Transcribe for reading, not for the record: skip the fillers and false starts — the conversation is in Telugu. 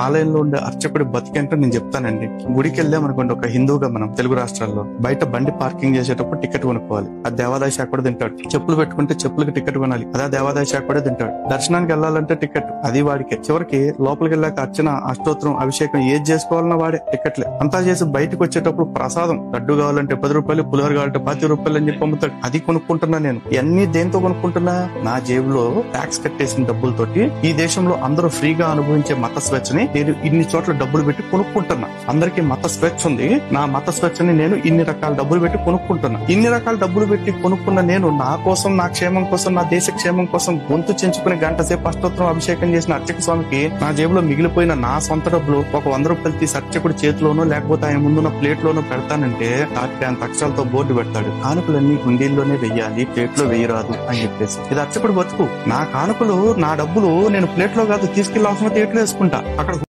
ఆలయంలో ఉండే అర్చకుడి బతికేంటో నేను చెప్తానండి. గుడికి వెళ్ళామనుకోండి, ఒక హిందువుగా మనం తెలుగు రాష్ట్రాల్లో బయట బండి పార్కింగ్ చేసేటప్పుడు టికెట్ కొనుక్కోవాలి. అది దేవాదాయ శాఖ కూడా తింటాడు. చెప్పులు పెట్టుకుంటే చెప్పులకి టికెట్ కొనాలి, అదే దేవాదాయ శాఖ కూడా తింటాడు. దర్శనానికి వెళ్ళాలంటే టికెట్, అది వాడికే. చివరికి లోపలికి వెళ్ళాక అర్చన, అష్టోత్తరం, అభిషేకం ఏది చేసుకోవాలన్నా వాడే టికెట్లే. అంతా చేసి బయటకు వచ్చేటప్పుడు ప్రసాదం, లడ్డు కావాలంటే 10 రూపాయలు, పులిహోర కావాలంటే 10 రూపాయలు అని చెప్పి అమ్ముతాడు. అది కొనుక్కుంటున్నా నేను. ఇవన్నీ దేంతో కొనుక్కుంటున్నా? నా జేబులో ట్యాక్స్ కట్టేసిన డబ్బులతోటి ఈ దేశంలో అందరూ ఫ్రీగా అనుభవించే మత స్వేచ్ఛని నేను ఇన్ని చోట్ల డబ్బులు పెట్టి కొనుక్కుంటున్నా. అందరికీ మత స్వేచ్ఛ ఉంది, నా మత స్వేచ్ఛని నేను ఇన్ని రకాల డబ్బులు పెట్టి కొనుక్కుంటున్నా. ఇన్ని రకాల డబ్బులు పెట్టి కొనుక్కున్న నేను నా కోసం, నా క్షేమం కోసం, నా దేశ క్షేమం కోసం గొంతు చెంచుకుని గంట సేపు అష్టోత్తరం అభిషేకం చేసిన అర్చక స్వామికి నా జేబులో మిగిలిపోయిన నా సొంత డబ్బులు ఒక 100 రూపాయలు తీసి అర్చకుడి చేతిలోనో లేకపోతే ఆయన ముందున్న ప్లేట్ లోనో పెడతానంటే తాటి అంత అక్షరాలతో బోర్డు పెడతాడు, కానుకలన్నీ హుండీల్లోనే వెయ్యాలి, ప్లేట్ లో వెయ్యరాదు అని చెప్పేసి. ఇది అర్చకుడు బతుకు. నా కానుకలు, నా డబ్బులు నేను ప్లేట్ లో కాదు తీసుకెళ్లి అవసరం థియేటర్ వేసుకుంటా. అక్కడ